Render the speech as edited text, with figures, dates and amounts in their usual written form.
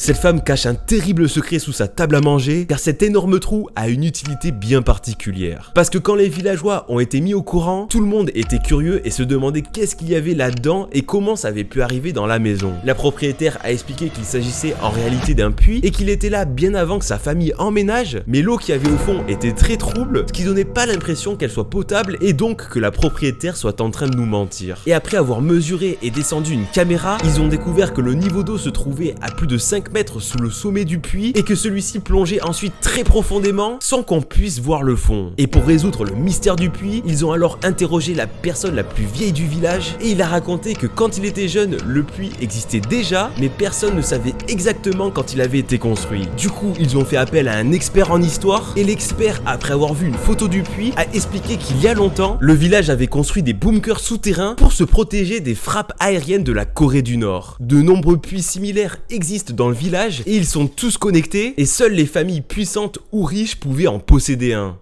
Cette femme cache un terrible secret sous sa table à manger, car cet énorme trou a une utilité bien particulière. Parce que quand les villageois ont été mis au courant, tout le monde était curieux et se demandait qu'est-ce qu'il y avait là-dedans et comment ça avait pu arriver dans la maison. La propriétaire a expliqué qu'il s'agissait en réalité d'un puits et qu'il était là bien avant que sa famille emménage, mais l'eau qu'il y avait au fond était très trouble, ce qui donnait pas l'impression qu'elle soit potable et donc que la propriétaire soit en train de nous mentir. Et après avoir mesuré et descendu une caméra, ils ont découvert que le niveau d'eau se trouvait à plus de 5 mètres sous le sommet du puits et que celui-ci plongeait ensuite très profondément sans qu'on puisse voir le fond. Et pour résoudre le mystère du puits, ils ont alors interrogé la personne la plus vieille du village et il a raconté que quand il était jeune, le puits existait déjà, mais personne ne savait exactement quand il avait été construit. Du coup, ils ont fait appel à un expert en histoire et l'expert, après avoir vu une photo du puits, a expliqué qu'il y a longtemps, le village avait construit des bunkers souterrains pour se protéger des frappes aériennes de la Corée du Nord. De nombreux puits similaires existent dans le village et ils sont tous connectés et seules les familles puissantes ou riches pouvaient en posséder un.